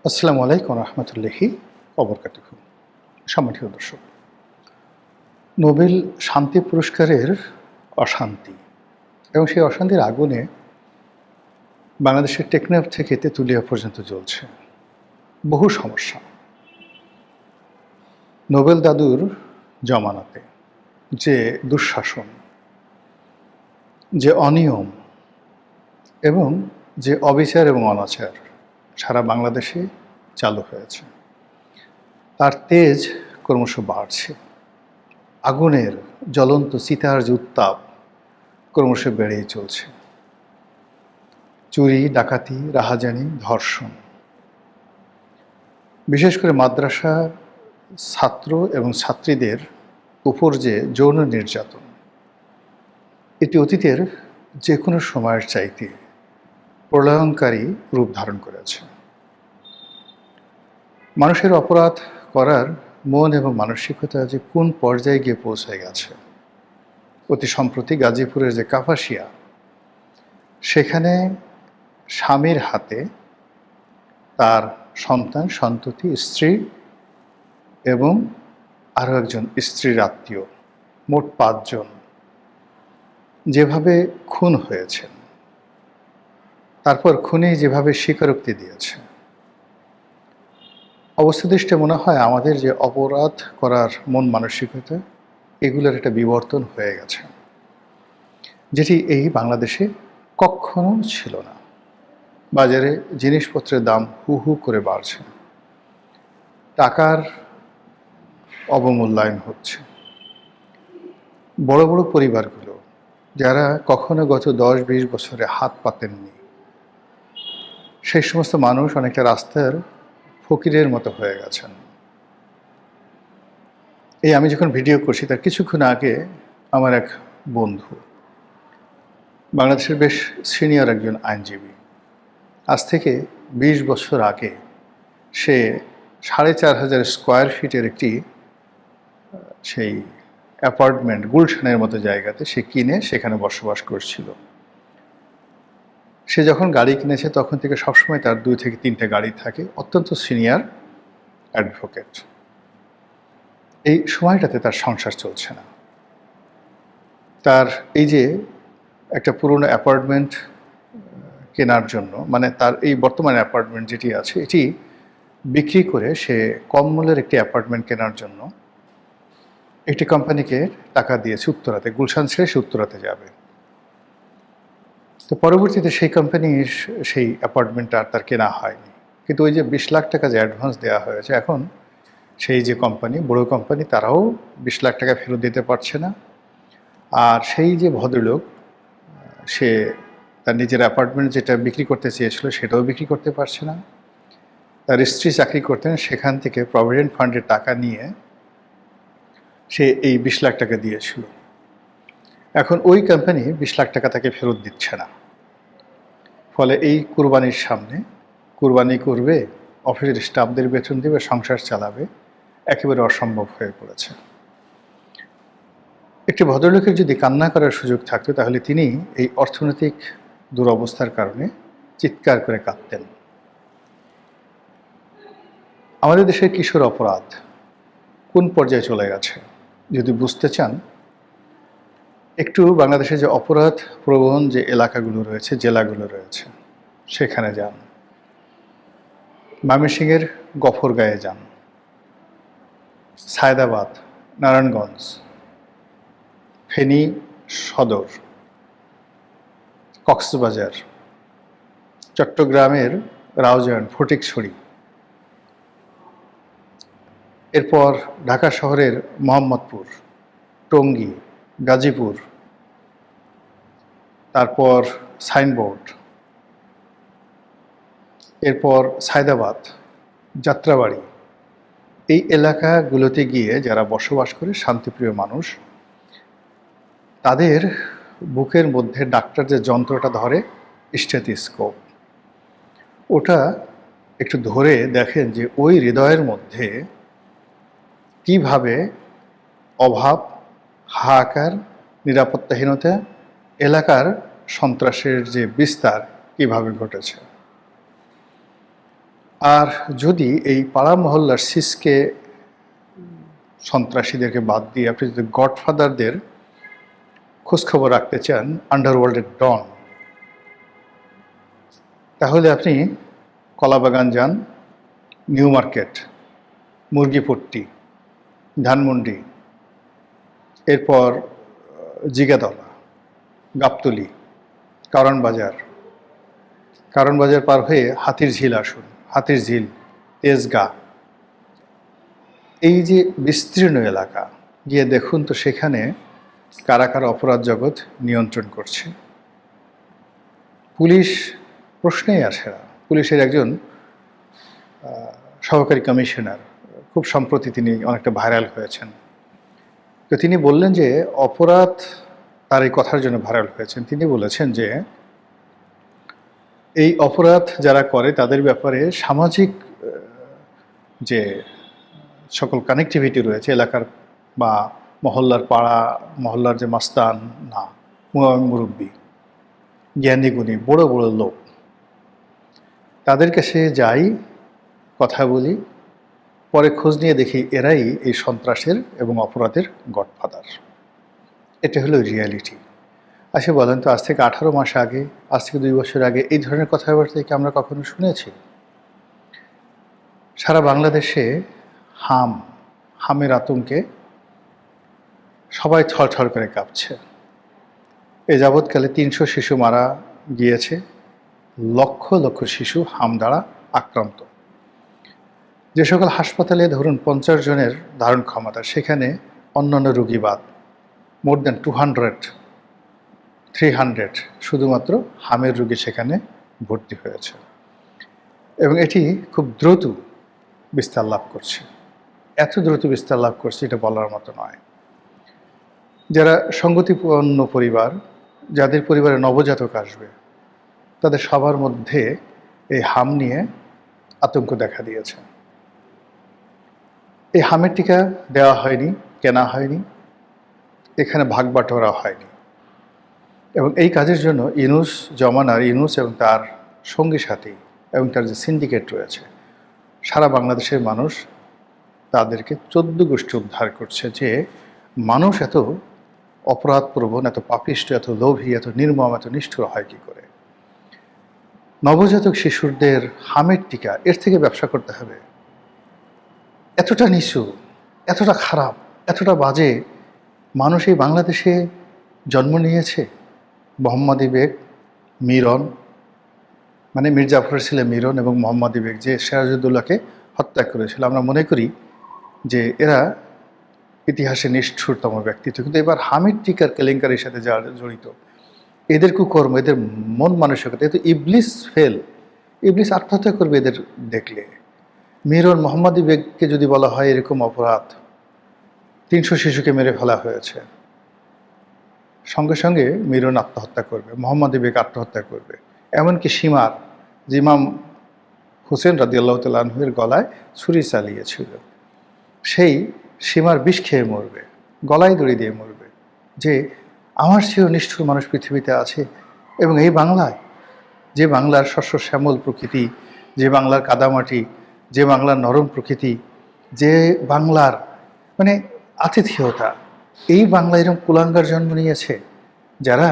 আসসালামু আলাইকুম রহমতুল্লাহি ওবরকাতুহু। সম্মানিত দর্শক, নোবেল শান্তি পুরস্কারের অশান্তি এবং সেই অশান্তির আগুনে বাংলাদেশের টেকনাফ থেকে তেঁতুলিয়া পর্যন্ত জ্বলছে বহু সমস্যা। নোবেল দাদুর জমানাতে যে দুঃশাসন, যে অনিয়ম এবং যে অবিচার এবং অনাচার সারা বাংলাদেশে চালু হয়েছে, তার তেজ ক্রমশ বাড়ছে। আগুনের জ্বলন্ত চিতার যে উত্তাপ ক্রমশ বেড়েই চলছে। চুরি, ডাকাতি, রাহাজানি, ধর্ষণ, বিশেষ করে মাদ্রাসা ছাত্র এবং ছাত্রীদের উপর যে যৌন নির্যাতন, এটি অতীতের যে কোনো সময়ের চাইতে প্রলয়ঙ্কারী রূপ ধারণ করেছে। মানুষের অপরাধ করার মন এবং মানসিকতা যে কোন পর্যায়ে গিয়ে পৌঁছে গেছে। অতি সম্প্রতি গাজীপুরের যে কাপাসিয়া, সেখানে স্বামীর হাতে তার সন্তান, সন্ততি, স্ত্রী এবং আরও একজন স্ত্রীর আত্মীয়, মোট 5 জন যেভাবে খুন হয়েছেন, তারপর খুনি যেভাবে স্বীকারোক্তি দিয়েছে, অবস্থা দৃষ্টে মনে হয় আমাদের যে অপরাধ করার মন মানসিকতা, এগুলোর একটা বিবর্তন হয়ে গেছে, যেটি এই বাংলাদেশে কখনো ছিল না। বাজারে জিনিসপত্রের দাম হু হু করে বাড়ছে, টাকার অবমূল্যায়ন হচ্ছে। বড় বড় পরিবারগুলো যারা কখনো গত 10-20 বছরে হাত পাতেননি, সেই সমস্ত মানুষ অনেকটা রাস্তার ফকিরের মতো হয়ে গেছেন। এই আমি যখন ভিডিও করছি তার কিছুক্ষণ আগে আমার এক বন্ধু, বাংলাদেশের বেশ সিনিয়র একজন আইনজীবী, আজ থেকে 20 বছর আগে সে 4,500 স্কোয়ার ফিটের একটি সেই অ্যাপার্টমেন্ট গুলশানের মতো জায়গাতে সে কিনে সেখানে বসবাস করছিল। সে যখন গাড়ি কিনেছে তখন থেকে সবসময় তার 2 থেকে 3টে গাড়ি থাকে, অত্যন্ত সিনিয়র অ্যাডভোকেট। এই সময়টাতে তার সংসার চলছে না। তার এই যে একটা পুরনো অ্যাপার্টমেন্ট কেনার জন্য, মানে তার এই বর্তমান অ্যাপার্টমেন্ট যেটি আছে এটি বিক্রি করে সে কম মূল্যের একটি অ্যাপার্টমেন্ট কেনার জন্য একটি কোম্পানিকে টাকা দিয়েছে উত্তরাতে, গুলশান ছেড়ে সে উত্তরাতে যাবে। তো পরবর্তীতে সেই কোম্পানির সেই অ্যাপার্টমেন্টটা আর তার কেনা হয়নি, কিন্তু ওই যে 20 লাখ টাকা যে অ্যাডভান্স দেওয়া হয়েছে, এখন সেই যে কোম্পানি, বড় কোম্পানি, তারাও 20 লাখ টাকা ফেরত দিতে পারছে না। আর সেই যে ভদ্রলোক, সে তার নিজের অ্যাপার্টমেন্ট যেটা বিক্রি করতে চেয়েছিল সেটাও বিক্রি করতে পারছে না। তার স্ত্রী চাকরি করতেন, সেখান থেকে প্রভিডেন্ট ফান্ডের টাকা নিয়ে সে এই 20 লাখ টাকা দিয়েছিল। এখন ওই কোম্পানি 20 লাখ টাকা তাকে ফেরত দিচ্ছে না। ফলে এই কুরবানির সামনে, কুরবানি করবে, অফিসের স্টাফদের বেতন দেবে, সংসার চালাবে, একেবারে অসম্ভব হয়ে পড়েছে। একটি ভদ্রলোকের যদি কান্না করার সুযোগ থাকতো তাহলে তিনি এই অর্থনৈতিক দুরবস্থার কারণে চিৎকার করে কাঁদতেন। আমাদের দেশের কিশোর অপরাধ কোন পর্যায়ে চলে গেছে যদি বুঝতে চান, একটু বাংলাদেশের যে অপরাধ প্রবণ যে এলাকাগুলো রয়েছে, জেলাগুলো রয়েছে, সেখানে যান। ময়মনসিংহের গফরগাঁয়ে যান, সায়দাবাদ, নারায়ণগঞ্জ, ফেনী সদর, কক্সবাজার, চট্টগ্রামের রাউজান, ফটিকছড়ি, এরপর ঢাকা শহরের মোহাম্মদপুর, টঙ্গী, গাজীপুর, তারপর সাইনবোর্ড, এরপর সায়দাবাদ, যাত্রাবাড়ি, এই এলাকাগুলোতে গিয়ে যারা বসবাস করে শান্তিপ্রিয় মানুষ, তাদের বুকের মধ্যে ডাক্তার যে যন্ত্রটা ধরে, স্টেথোস্কোপ, ওটা একটু ধরে দেখেন যে ওই হৃদয়ের মধ্যে কিভাবে অভাব, হাহাকার, নিরাপত্তাহীনতা, এলাকার সন্ত্রাসের যে বিস্তার কিভাবে ঘটেছে। আর যদি এই পাড়া মহল্লার সিসকে সন্ত্রাসীদেরকে বাদ দিয়ে আপনি যদি গডফাদারদের খোঁজখবর রাখতে চান, আন্ডারওয়ার্ল্ডের ডন, তাহলে আপনি কলাবাগান যান, নিউ মার্কেট, মুরগিপট্টি, ধানমন্ডি, এরপর জিগাতলা, গাবতলী, কারণ বাজার পার হয়ে হাতির ঝিল আসুন, হাতির ঝিল, তেজগাঁ, এই যে বিস্তীর্ণ এলাকা গিয়ে দেখুন তো সেখানে কারা কারা অপরাধ জগৎ নিয়ন্ত্রণ করছে। পুলিশ প্রশ্নেই আসে না। পুলিশের একজন সহকারী কমিশনার, খুব সম্প্রতি তিনি অনেকটা ভাইরাল হয়েছেন, তো তিনি বললেন যে অপরাধ, তার এই কথার জন্য ভাইরাল হয়েছেন, তিনি বলেছেন যে এই অপরাধ যারা করে তাদের ব্যাপারে সামাজিক যে সকল কানেক্টিভিটি রয়েছে এলাকার বা মহল্লার পাড়া মহল্লার যে মাস্তান না মুরব্বী জ্ঞানী গুণী বড় বড় লোক, তাদের কাছে যাই, কথা বলি, পরে খোঁজ নিয়ে দেখি এরাই এই সন্ত্রাসের এবং অপরাধের গডফাদার। এটা হলো রিয়ালিটি। আচ্ছা বলেন তো, আজ থেকে 18 মাস আগে, আজ থেকে 2 বছর আগে এই ধরনের কথাবার্তা কি আমরা কখনো শুনেছি? সারা বাংলাদেশে হামের আতঙ্কে সবাই থরথর করে কাঁপছে। এ যাবৎকালে 300 শিশু মারা গিয়েছে, লক্ষ লক্ষ শিশু হাম দ্বারা আক্রান্ত। যে সকল হাসপাতালে ধরুন 50 জনের ধারণ ক্ষমতা, সেখানে অন্যান্য রোগী বাদ মোর দ্যান 200-300 শুধুমাত্র হামের রোগী সেখানে ভর্তি হয়েছে, এবং এটি খুব দ্রুত বিস্তার লাভ করছে। এত দ্রুত বিস্তার লাভ করছে এটা বলার মতো নয়। যারা সঙ্গতিপূর্ণ পরিবার, যাদের পরিবারে নবজাতক আসবে, তাদের সবার মধ্যে এই হাম নিয়ে আতঙ্ক দেখা দিয়েছে। এই হামের টিকা দেওয়া হয়নি, কেনা হয়নি, এখানে ভাগ বাটোয়ারা হয়নি, এবং এই কাজের জন্য ইউনূস এবং তার সঙ্গী সাথী এবং তার যে সিন্ডিকেট রয়েছে, সারা বাংলাদেশের মানুষ তাদেরকে 14 গোষ্ঠী উদ্ধার করছে যে মানুষ এত অপরাধপ্রবণ, এত পাপিষ্ট, এত লোভী, এত নির্মম, এত নিষ্ঠুর হয় কি করে। নবজাতক শিশুদের হামের টিকা, এর থেকে ব্যবসা করতে হবে? এতটা নিচু, এতটা খারাপ, এতটা বাজে মানুষ এই বাংলাদেশে জন্ম নিয়েছে। মোহাম্মদী বেগ, মিরন, মানে মীর জাফরের ছেলে মিরন এবং মোহাম্মদী বেগ যে সিরাজউদ্দৌলাকে হত্যা করেছিল, আমরা মনে করি যে এরা ইতিহাসে নিষ্ঠুরতম ব্যক্তিত্ব, কিন্তু এবার হামিদ টিকার কেলেঙ্কারির সাথে যারা জড়িত, এদের কুকর্ম, এদের মন মানসিকতা, এত ইবলিস ফেল, ইবলিস আত্মহত্যা করবে এদের দেখলে। মিরন, মোহাম্মদী বেগকে যদি বলা হয় এরকম অপরাধ, 300 শিশুকে মেরে ফেলা হয়েছে, সঙ্গে সঙ্গে মিরন আত্মহত্যা করবে, মোহাম্মদী বেগ আত্মহত্যা করবে, এমনকি সীমার যে ইমাম হোসেন রাদিয়াল্লাহু তাআলা আনহুর গলায় ছুরি চালিয়েছিল, সেই সীমার বিষ খেয়ে মরবে, গলায় দড়ি দিয়ে মরবে, যে আমার চেয়েও নিষ্ঠুর মানুষ পৃথিবীতে আছে। এবং এই বাংলায়, যে বাংলার শস্য শ্যামল প্রকৃতি, যে বাংলার কাদামাটি, যে বাংলার নরম প্রকৃতি, যে বাংলার মানে আতিথেয়তা, এই বাংলা এরকম কুলাঙ্গার জন্ম নিয়েছে যারা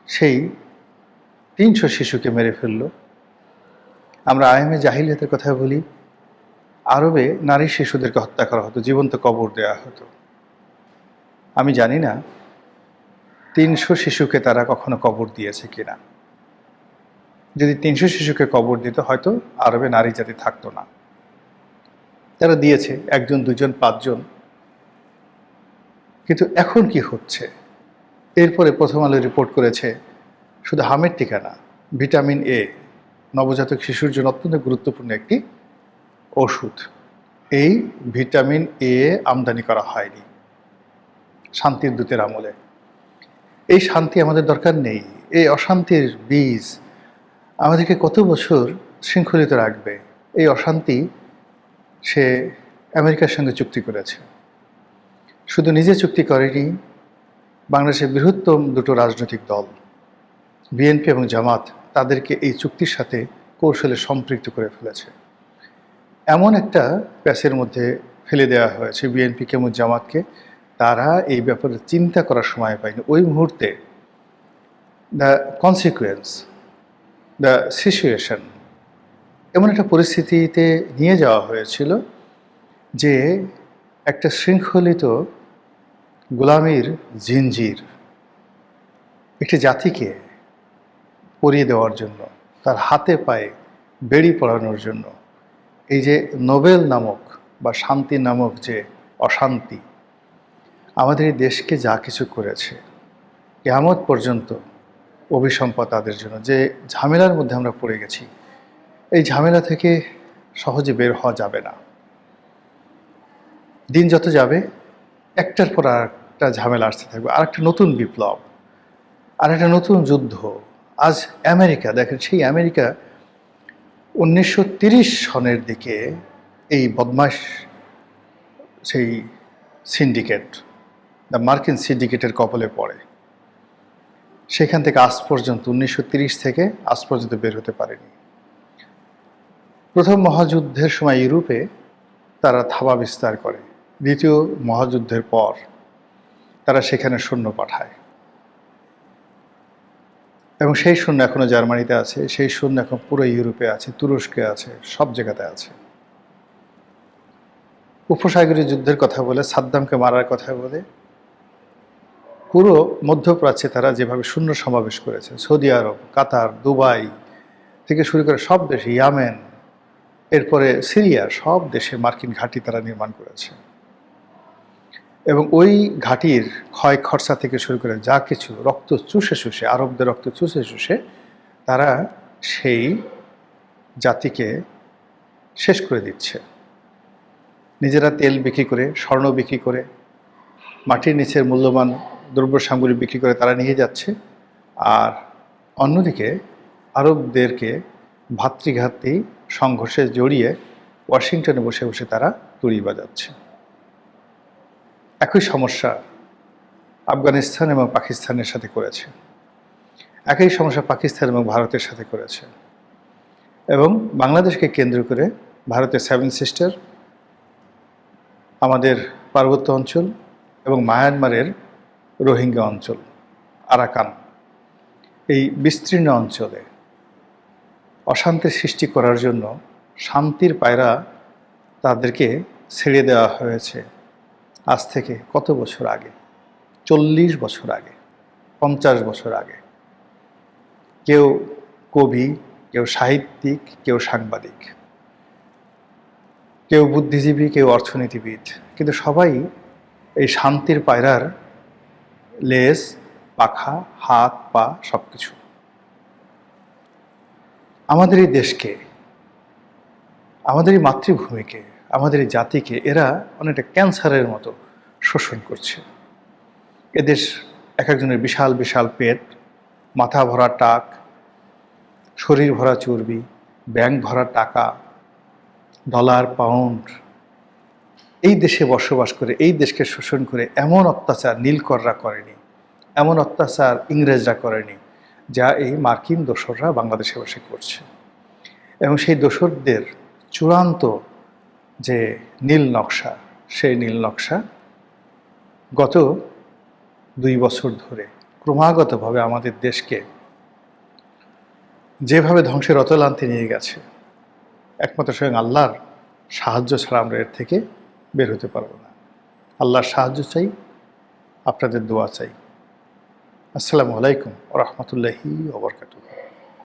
সেই 300 শিশুকে মেরে ফেলল। আমরা আইএমএ জাহিলিয়াতের কথা বলি, আরবে নারী শিশুদেরকে হত্যা করা হতো, জীবন্ত কবর দেওয়া হতো। আমি জানি না 300 শিশুকে তারা কখনো কবর দিয়েছে কিনা। যদি 300 শিশুকে কবর দিত, হয়তো আরবে নারী জাতি থাকতো না। তারা দিয়েছে 1 জন 2 জন 5 জন। কিন্তু এখন কি হচ্ছে? এরপরে প্রথম আলো রিপোর্ট করেছে শুধু হামের টিকা না, ভিটামিন এ, নবজাতক শিশুর জন্য অত্যন্ত গুরুত্বপূর্ণ একটি ওষুধ, এই ভিটামিন এ আমদানি করা হয়নি শান্তির দূতের আমলে। এই শান্তি আমাদের দরকার নেই। এই অশান্তির বীজ আমাদেরকে কত বছর শৃঙ্খলিত রাখবে? এই অশান্তি সে আমেরিকার সঙ্গে চুক্তি করেছে, শুধু নিজে চুক্তি করেনি, বাংলাদেশের বৃহত্তম দুটো রাজনৈতিক দল বিএনপি এবং জামাত তাদেরকে এই চুক্তির সাথে কৌশলে সম্পৃক্ত করে ফেলেছে। এমন একটা প্যাচের মধ্যে ফেলে দেওয়া হয়েছে বিএনপিকে এবং জামাতকে, তারা এই ব্যাপারে চিন্তা করার সময় পায়নি। ওই মুহূর্তে দ্য কনসিকুয়েন্স, দ্য সিচুয়েশন এমন একটা পরিস্থিতিতে নিয়ে যাওয়া হয়েছিল যে একটা শৃঙ্খলিত গোলামির জিঞ্জির একটি জাতিকে পরিয়ে দেওয়ার জন্য, তার হাতে পায়ে বেড়ি পড়ানোর জন্য এই যে নোবেল নামক বা শান্তি নামক যে অশান্তি আমাদের এই দেশকে যা কিছু করেছে, কিয়ামত পর্যন্ত অভিসম্পাদ তাদের জন্য, যে ঝামেলার মধ্যে আমরা পড়ে গেছি, এই ঝামেলা থেকে সহজে বের হওয়া যাবে না। দিন যত যাবে একটার পর আর একটা ঝামেলা আসতে থাকবে, আর একটা নতুন বিপ্লব, আর একটা নতুন যুদ্ধ। আজ আমেরিকা দেখেন, সেই আমেরিকা 1930 সনের দিকে এই বদমাশ সেই সিন্ডিকেট, দ্য মার্কিন সিন্ডিকেটের কবলে পড়ে। সেখান থেকে আজ পর্যন্ত 1930 থেকে আজ পর্যন্ত বের হতে পারেনি। প্রথম মহাযুদ্ধের সময় ইউরোপে তারা থাবা বিস্তার করে, দ্বিতীয় মহাযুদ্ধের পর তারা সেখানে সৈন্য পাঠায় এবং সেই সৈন্য এখনো জার্মানিতে আছে, সেই সৈন্য এখন পুরো ইউরোপে আছে, তুরস্কে আছে, সব জায়গাতে আছে। উপসাগরীয় যুদ্ধের কথা বলে, সাদ্দামকে মারার কথা বলে পুরো মধ্যপ্রাচ্যে তারা যেভাবে শূন্য সমাবেশ করেছে, সৌদি আরব, কাতার, দুবাই থেকে শুরু করে সব দেশে, ইয়ামেন, এরপরে সিরিয়া, সব দেশে মার্কিন ঘাঁটি তারা নির্মাণ করেছে এবং ওই ঘাঁটির ক্ষয় খরচা থেকে শুরু করে যা কিছু রক্ত চুষে চুষে, আরবদের রক্ত চুষে চুষে তারা সেই জাতিকে শেষ করে দিচ্ছে। নিজেরা তেল বিক্রি করে, স্বর্ণ বিক্রি করে, মাটির নিচের মূল্যবান দ্রব্য সামগ্রী বিক্রি করে তারা নিয়ে যাচ্ছে, আর অন্যদিকে আরবদেরকে ভাতৃঘাতী সংঘর্ষে জড়িয়ে ওয়াশিংটনে বসে বসে তারা তুড়ি বাজাচ্ছে। একই সমস্যা আফগানিস্তান এবং পাকিস্তানের সাথে করেছে, একই সমস্যা পাকিস্তান এবং ভারতের সাথে করেছে, এবং বাংলাদেশকে কেন্দ্র করে ভারতের 7 সিস্টার, আমাদের পার্বত্য অঞ্চল এবং মায়ানমারের রোহিঙ্গা অঞ্চল, আরাকান, এই বিস্তীর্ণ অঞ্চলে অশান্তির সৃষ্টি করার জন্য শান্তির পায়রা তাদেরকে ছেড়ে দেওয়া হয়েছে আজ থেকে কত বছর আগে, 40 বছর আগে, 50 বছর আগে। কেউ কবি, কেউ সাহিত্যিক, কেউ সাংবাদিক, কেউ বুদ্ধিজীবী, কেউ অর্থনীতিবিদ, কিন্তু সবাই এই শান্তির পায়রার লেজ, পাখা, হাত, পা সব কিছু। আমাদের এই দেশকে, আমাদের এই মাতৃভূমিকে, আমাদের এই জাতিকে এরা অনেকটা ক্যান্সারের মতো শোষণ করছে। এদেশ এক একজনের বিশাল বিশাল পেট, মাথা ভরা টাক, শরীর ভরা চর্বি, ব্যাংক ভরা টাকা, ডলার, পাউন্ড, এই দেশে বসবাস করে এই দেশকে শোষণ করে এমন অত্যাচার নীলকররা করেনি, এমন অত্যাচার ইংরেজরা করেনি, যা এই মার্কিন দোসররা বাংলাদেশে বসে করছে। এবং সেই দোসরদের চূড়ান্ত যে নীল নকশা, সেই নীল নকশা গত 2 বছর ধরে ক্রমাগতভাবে আমাদের দেশকে যেভাবে ধ্বংসের অতলান্তে নিয়ে গেছে, একমাত্র স্বয়ং আল্লাহর সাহায্য ছাড়া আমরা এর থেকে বের হতে পারবো না। আল্লাহর সাহায্য চাই, আপনাদের দোয়া চাই। আসসালামু আলাইকুম ওয়া রাহমাতুল্লাহি ওয়া বারাকাতুহু।